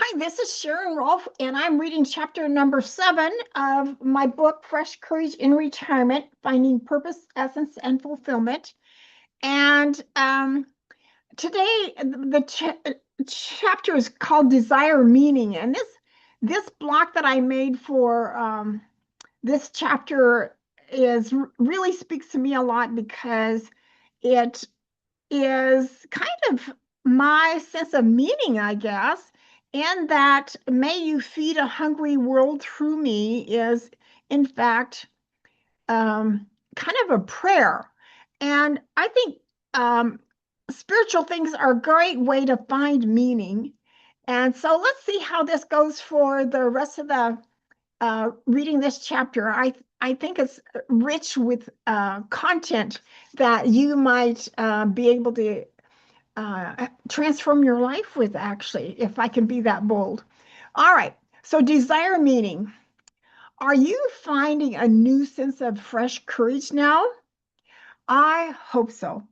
Hi, this is Sharon Rolfe, and I'm reading chapter number 7 of my book, Fresh Courage in Retirement, Finding Purpose, Essence, and Fulfillment. And today, the chapter is called Desire Meaning. And this block that I made for this chapter really speaks to me a lot because it is kind of my sense of meaning, I guess, and that may you feed a hungry world through me is, in fact, kind of a prayer. And I think spiritual things are a great way to find meaning. And so let's see how this goes for the rest of the reading this chapter. I think it's rich with content that you might be able to transform your life with, actually, if I can be that bold. All right. So, desire meaning. Are you finding a new sense of fresh courage now? I hope so.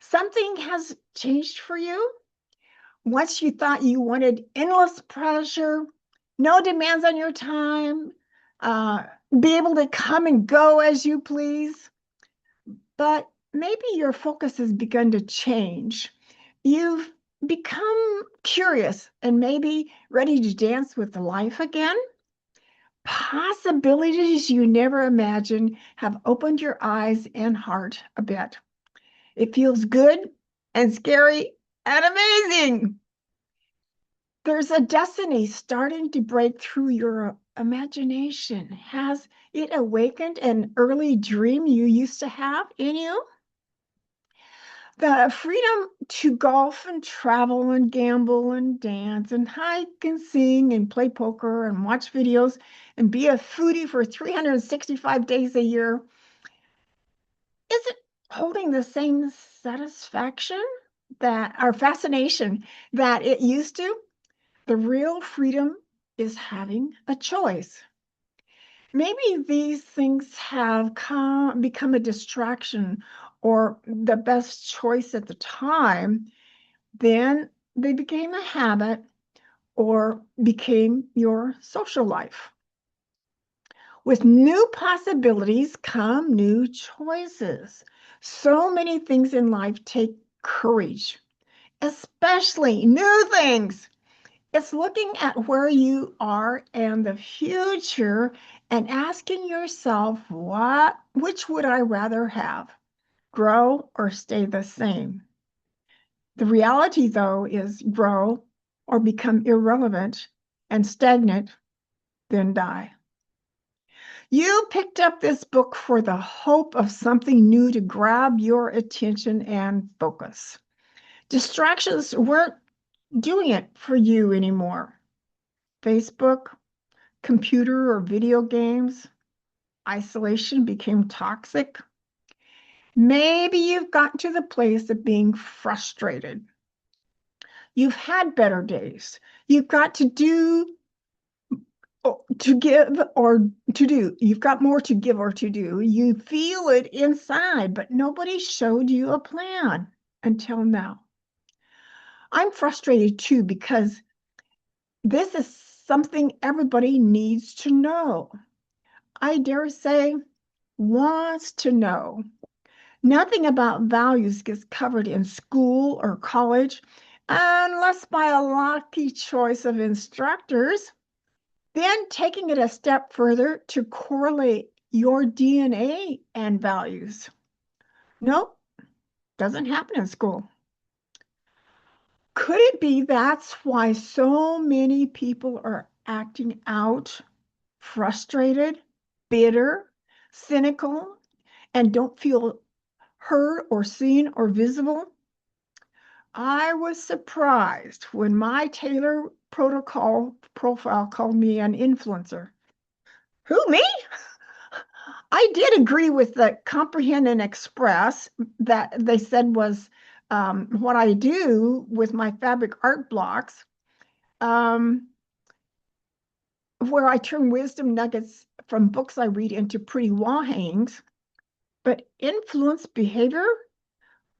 Something has changed for you. Once you thought you wanted endless pleasure, no demands on your time, uh, be able to come and go as you please. But maybe your focus has begun to change. You've become curious and maybe ready to dance with life again. Possibilities you never imagined have opened your eyes and heart a bit. It feels good and scary and amazing. There's a destiny starting to break through your imagination. Has it awakened an early dream you used to have in you? The freedom to golf and travel and gamble and dance and hike and sing and play poker and watch videos and be a foodie for 365 days a year, is it holding the same satisfaction that or fascination that it used to? The real freedom is having a choice. Maybe these things have become a distraction or the best choice at the time. Then they became a habit or became your social life. With new possibilities come new choices. So many things in life take courage, especially new things. It's looking at where you are and the future and asking yourself, which would I rather have? Grow or stay the same? The reality, though, is grow or become irrelevant and stagnant, then die. You picked up this book for the hope of something new to grab your attention and focus. Distractions weren't doing it for you anymore. Facebook, computer or video games, isolation became toxic. Maybe you've gotten to the place of being frustrated. You've had better days. You've got to do, to give or to do. You've got more to give or to do. You feel it inside, but nobody showed you a plan until now. I'm frustrated too because this is something everybody needs to know. I dare say, wants to know. Nothing about values gets covered in school or college unless by a lucky choice of instructors. Then taking it a step further to correlate your DNA and values. Nope, doesn't happen in school. Could it be that's why so many people are acting out, frustrated, bitter, cynical, and don't feel heard or seen or visible? I was surprised when my Taylor protocol profile called me an influencer. Who, me? I did agree with the comprehend and express that they said was what I do with my fabric art blocks, um, where I turn wisdom nuggets from books I read into pretty wall hangings. But influence behavior?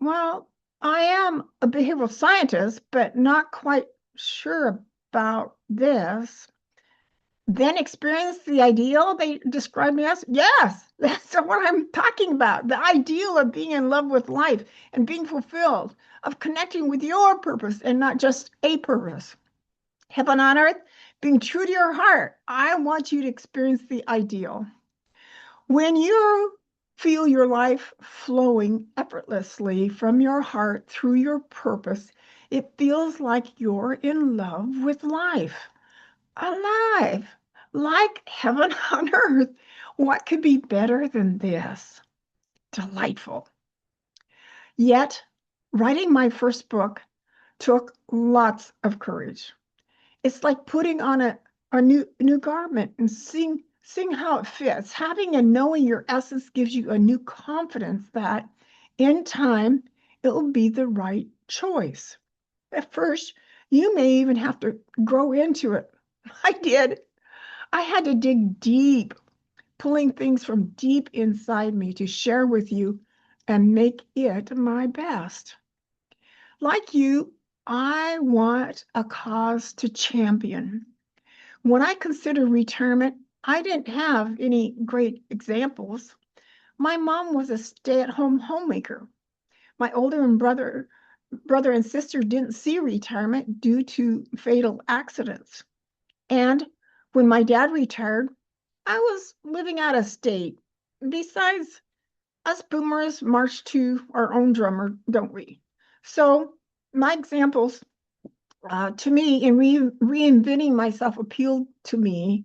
Well, I am a behavioral scientist, but not quite sure about this, then experience the ideal they describe me as? Yes, that's what I'm talking about. The ideal of being in love with life and being fulfilled, of connecting with your purpose and not just a purpose. Heaven on earth, being true to your heart. I want you to experience the ideal. When you feel your life flowing effortlessly from your heart through your purpose, it feels like you're in love with life. Alive, like heaven on earth. What could be better than this? Delightful. Yet, writing my first book took lots of courage. It's like putting on a new garment and seeing how it fits. Having and knowing your essence gives you a new confidence that in time it will be the right choice. At first, you may even have to grow into it. I did. I had to dig deep, pulling things from deep inside me to share with you and make it my best. Like you, I want a cause to champion. When I consider retirement, I didn't have any great examples. My mom was a stay-at-home homemaker. My brother and sister didn't see retirement due to fatal accidents. And when my dad retired, I was living out of state. Besides, us boomers march to our own drummer, don't we? So my examples to me in reinventing myself appealed to me.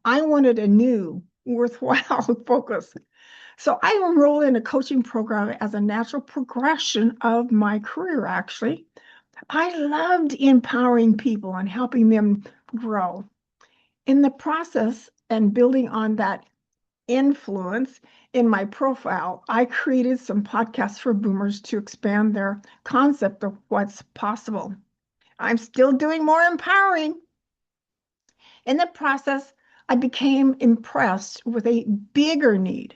I wanted a new, worthwhile focus. So I enrolled in a coaching program as a natural progression of my career, actually. I loved empowering people and helping them grow. In the process and building on that influence in my profile, I created some podcasts for boomers to expand their concept of what's possible. I'm still doing more empowering. In the process, I became impressed with a bigger need,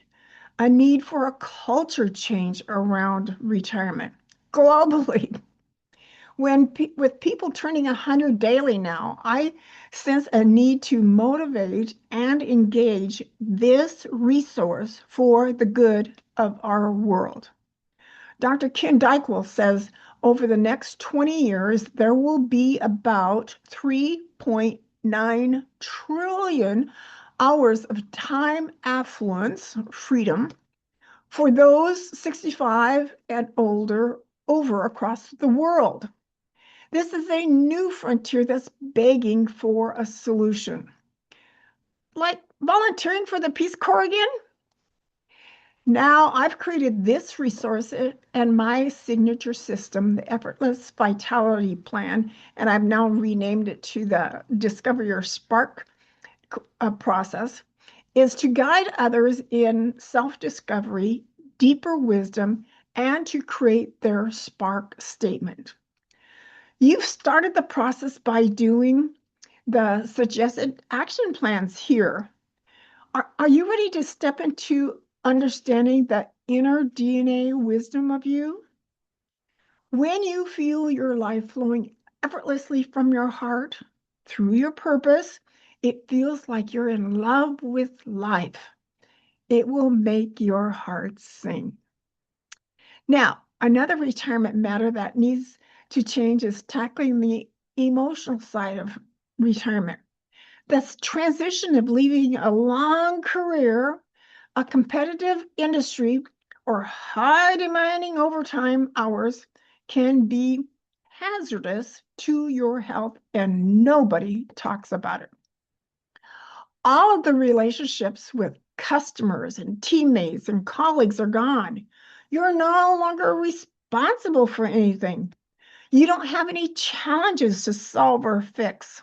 a need for a culture change around retirement globally. With people turning 100 daily now, I sense a need to motivate and engage this resource for the good of our world. Dr. Ken Dykewell says over the next 20 years, there will be about 3.9 trillion hours of time affluence, freedom, for those 65 and older over across the world. This is a new frontier that's begging for a solution. Like volunteering for the Peace Corps again? Now I've created this resource and my signature system, the Effortless Vitality Plan, and I've now renamed it to the Discover Your Spark process, is to guide others in self-discovery, deeper wisdom, and to create their spark statement. You've started the process by doing the suggested action plans here. Are you ready to step into understanding the inner DNA wisdom of you? When you feel your life flowing effortlessly from your heart through your purpose, it feels like you're in love with life. It will make your heart sing. Now, another retirement matter that needs to change is tackling the emotional side of retirement. That's transition of leaving a long career, a competitive industry, or high demanding overtime hours can be hazardous to your health, and nobody talks about it. All of the relationships with customers and teammates and colleagues are gone. You're no longer responsible for anything. You don't have any challenges to solve or fix,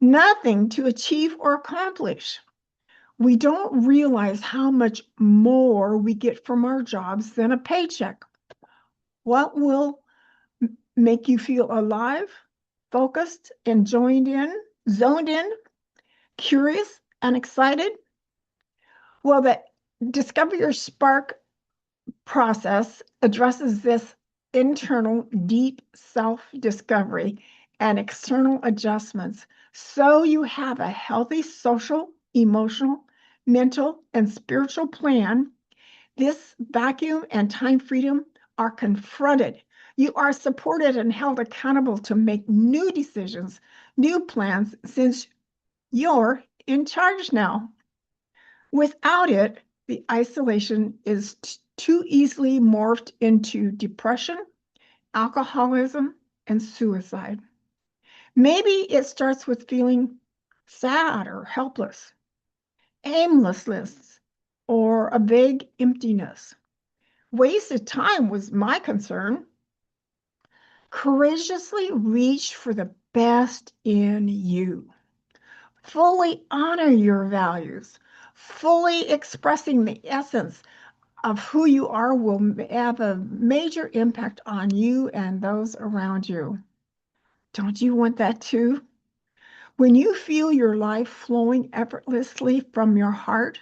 nothing to achieve or accomplish. We don't realize how much more we get from our jobs than a paycheck. What will make you feel alive, focused, and zoned in, curious, and excited? Well, the Discover Your Spark process addresses this internal deep self discovery and external adjustments so you have a healthy social, emotional, mental, and spiritual plan. This vacuum and time freedom are confronted. You are supported and held accountable to make new decisions, new plans, since you're in charge now. Without it, the isolation is too easily morphed into depression, alcoholism, and suicide. Maybe it starts with feeling sad or helpless, aimlessness, or a vague emptiness. Wasted time was my concern. Courageously reach for the best in you. Fully honor your values. Fully expressing the essence of who you are will have a major impact on you and those around you. Don't you want that too? When you feel your life flowing effortlessly from your heart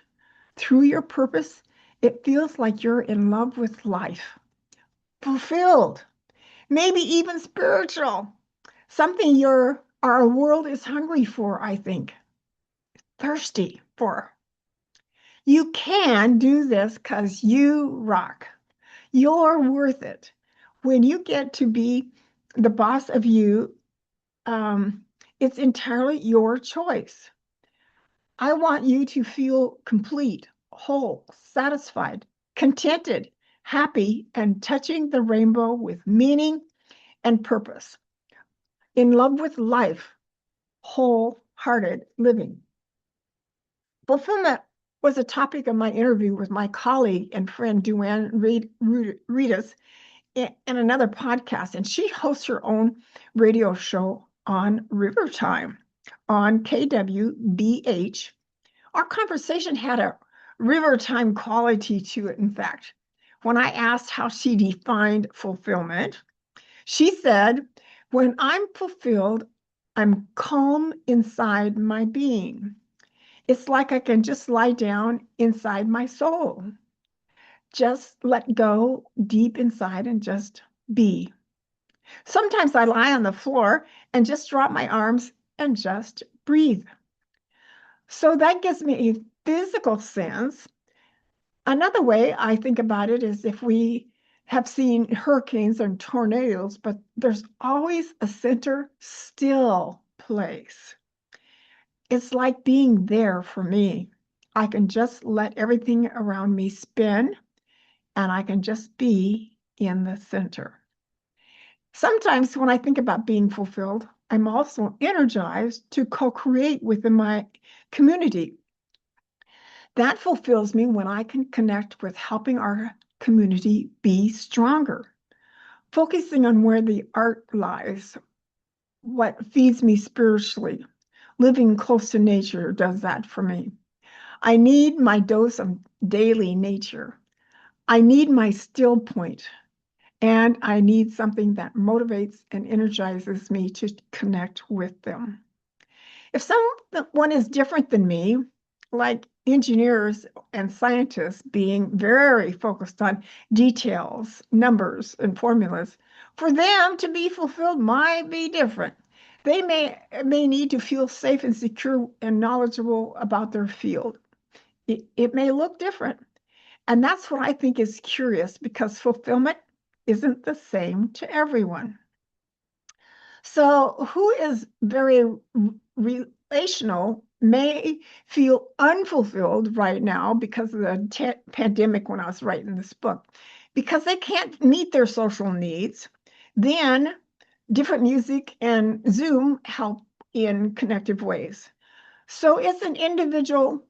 through your purpose, it feels like you're in love with life, fulfilled, maybe even spiritual. Something our world is hungry for, I think, thirsty for. You can do this because you rock. You're worth it. When you get to be the boss of you, it's entirely your choice. I want you to feel complete, whole, satisfied, contented, happy, and touching the rainbow with meaning and purpose. In love with life, wholehearted living. Fulfillment was a topic of my interview with my colleague and friend Duane Reedus in another podcast, and she hosts her own radio show on River Time on KWBH. Our conversation had a river time quality to it, in fact. When I asked how she defined fulfillment, she said, "When I'm fulfilled, I'm calm inside my being. It's like I can just lie down inside my soul, just let go deep inside and just be. Sometimes I lie on the floor and just drop my arms and just breathe." So that gives me a physical sense. Another way I think about it is if we have seen hurricanes and tornadoes, but there's always a center still place. It's like being there for me. I can just let everything around me spin and I can just be in the center. Sometimes when I think about being fulfilled, I'm also energized to co create within my community. That fulfills me when I can connect with helping our community be stronger, focusing on where the art lies, what feeds me spiritually. Living close to nature does that for me. I need my dose of daily nature. I need my still point, and I need something that motivates and energizes me to connect with them. If someone is different than me, like engineers and scientists being very focused on details, numbers, and formulas, for them to be fulfilled might be different. They may need to feel safe and secure and knowledgeable about their field. It may look different. And that's what I think is curious because fulfillment isn't the same to everyone. So, who is very relational may feel unfulfilled right now because of the pandemic when I was writing this book, because they can't meet their social needs. Then, different music and Zoom help in connective ways. So, it's an individual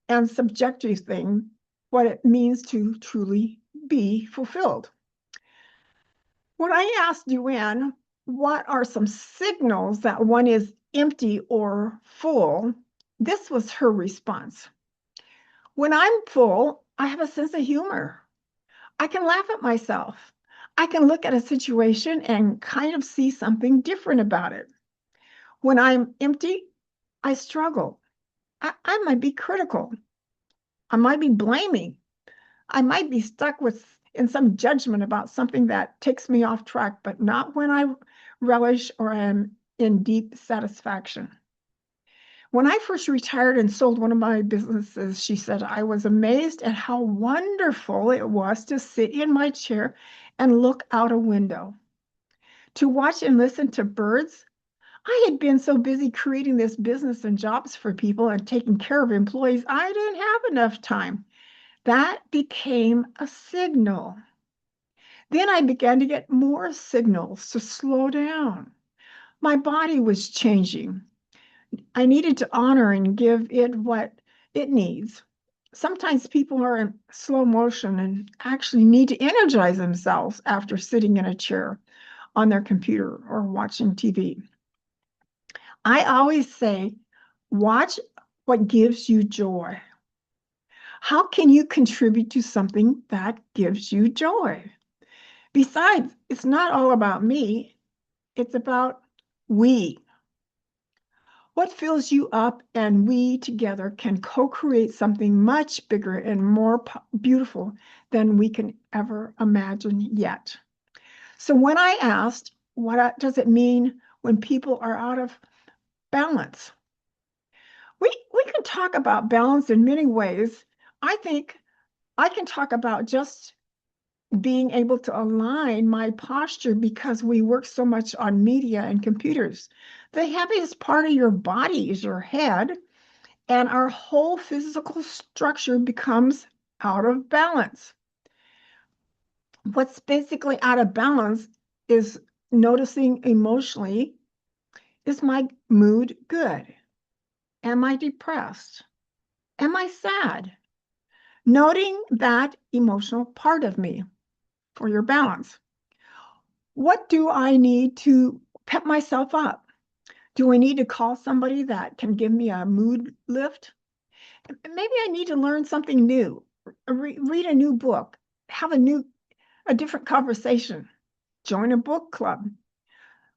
and subjective thing what it means to truly be fulfilled. When I asked Duane, what are some signals that one is empty or full? This was her response. When I'm full, I have a sense of humor. I can laugh at myself. I can look at a situation and kind of see something different about it. When I'm empty, I struggle. I might be critical. I might be blaming. I might be stuck in some judgment about something that takes me off track, but not when I relish or am in deep satisfaction. When I first retired and sold one of my businesses, she said, I was amazed at how wonderful it was to sit in my chair and look out a window. To watch and listen to birds, I had been so busy creating this business and jobs for people and taking care of employees, I didn't have enough time. That became a signal. Then I began to get more signals to slow down. My body was changing. I needed to honor and give it what it needs. Sometimes people are in slow motion and actually need to energize themselves after sitting in a chair on their computer or watching TV. I always say, watch what gives you joy. How can you contribute to something that gives you joy? Besides, it's not all about me, it's about we. What fills you up and we together can co-create something much bigger and more beautiful than we can ever imagine yet. So when I asked, what does it mean when people are out of balance? We can talk about balance in many ways. I think I can talk about just being able to align my posture because we work so much on media and computers. The heaviest part of your body is your head, and our whole physical structure becomes out of balance. What's basically out of balance is noticing emotionally, is my mood good? Am I depressed? Am I sad? Noting that emotional part of me for your balance. What do I need to pep myself up? Do I need to call somebody that can give me a mood lift? Maybe I need to learn something new, read a new book, have a different conversation, join a book club.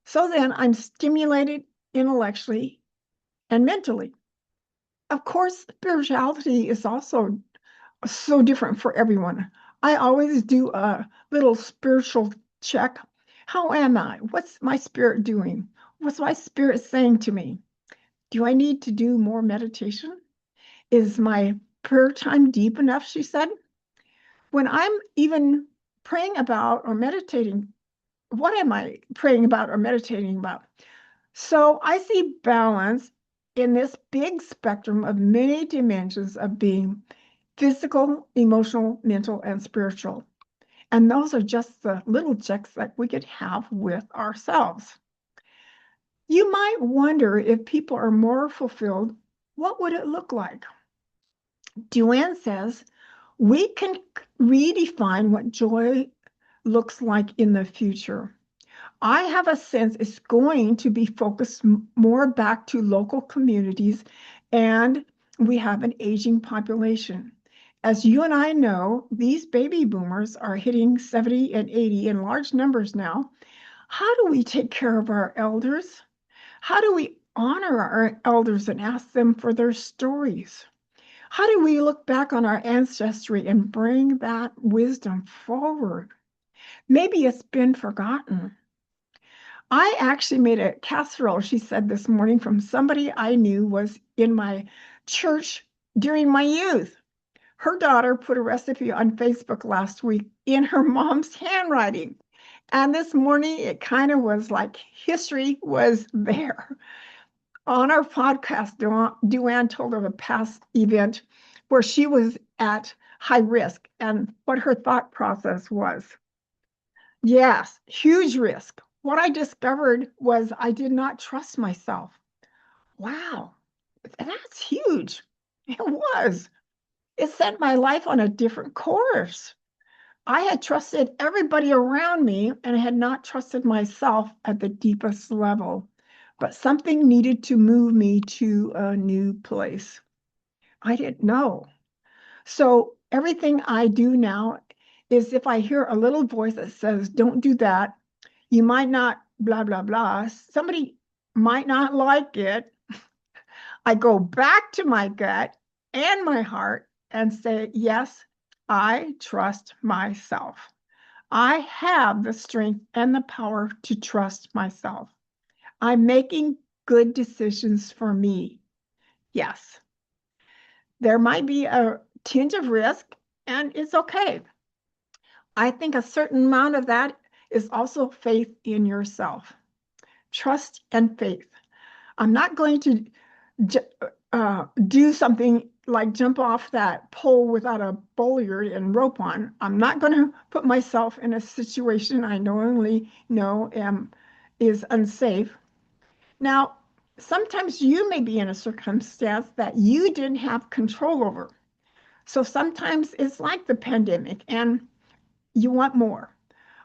So then I'm stimulated intellectually and mentally. Of course, spirituality is also so different for everyone. I always do a little spiritual check. How am I? What's my spirit doing? What's my spirit saying to me? Do I need to do more meditation? Is my prayer time deep enough? She said. When I'm even praying about or meditating, what am I praying about or meditating about? So I see balance in this big spectrum of many dimensions of being physical, emotional, mental, and spiritual. And those are just the little checks that we could have with ourselves. You might wonder if people are more fulfilled, what would it look like? Duane says we can redefine what joy looks like in the future. I have a sense it's going to be focused more back to local communities, and we have an aging population. As you and I know, these baby boomers are hitting 70 and 80 in large numbers now. How do we take care of our elders? How do we honor our elders and ask them for their stories? How do we look back on our ancestry and bring that wisdom forward? Maybe it's been forgotten. I actually made a casserole, she said this morning, from somebody I knew was in my church during my youth. Her daughter put a recipe on Facebook last week in her mom's handwriting. And this morning, it kind of was like history was there. On our podcast, Duane told of a past event where she was at high risk and what her thought process was. Yes, huge risk. What I discovered was I did not trust myself. Wow, that's huge. It was. It set my life on a different course. I had trusted everybody around me and had not trusted myself at the deepest level. But something needed to move me to a new place. I didn't know. So everything I do now is if I hear a little voice that says, don't do that, you might not, blah, blah, blah. Somebody might not like it. I go back to my gut and my heart and say, yes, I trust myself. I have the strength and the power to trust myself. I'm making good decisions for me. Yes, there might be a tinge of risk, and it's okay. I think a certain amount of that is also faith in yourself, trust and faith. I'm not going to do something like jump off that pole without a bollard and rope on. I'm not going to put myself in a situation I knowingly know is unsafe. Now, sometimes you may be in a circumstance that you didn't have control over. So sometimes it's like the pandemic and you want more.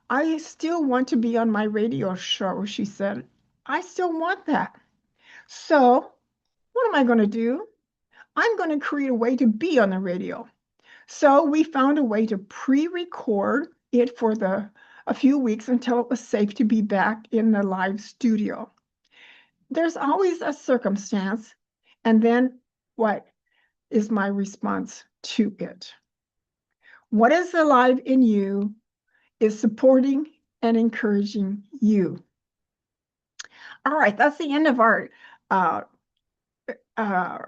I still want to be on my radio show, she said. I still want that. So, what am I going to do? I'm going to create a way to be on the radio. So, we found a way to pre-record it for a few weeks until it was safe to be back in the live studio. There's always a circumstance, and then what is my response to it? What is alive in you is supporting and encouraging you. All right, that's the end of our uh, uh,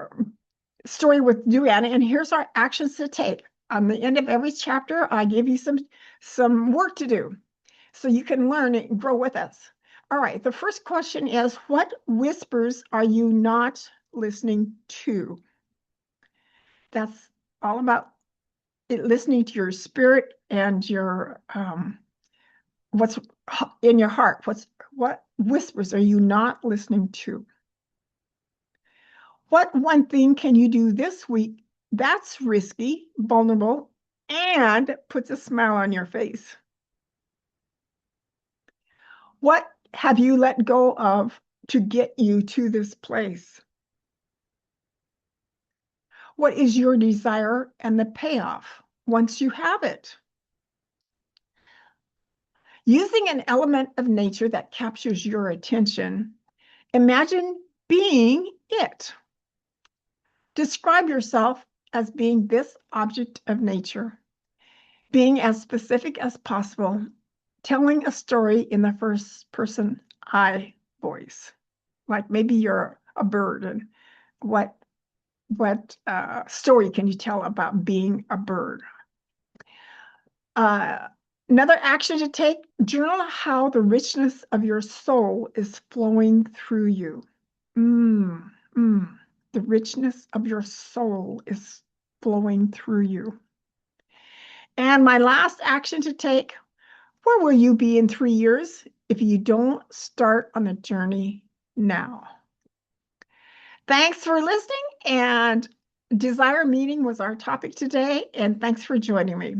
story with Duana, and here's our actions to take. On the end of every chapter, I give you some work to do so you can learn and grow with us. All right, the first question is, what whispers are you not listening to? That's all about listening to your spirit and your what's in your heart. What whispers are you not listening to? What one thing can you do this week that's risky, vulnerable, and puts a smile on your face? What have you let go of to get you to this place? What is your desire and the payoff once you have it? Using an element of nature that captures your attention, imagine being it. Describe yourself as being this object of nature, being as specific as possible, telling a story in the first person I voice. Like maybe you're a bird, and what story can you tell about being a bird? Uh, Another action to take, journal how the richness of your soul is flowing through you. Mm, mm. The richness of your soul is flowing through you. And my last action to take, where will you be in 3 years if you don't start on the journey now? Thanks for listening, and desire meeting was our topic today, and thanks for joining me.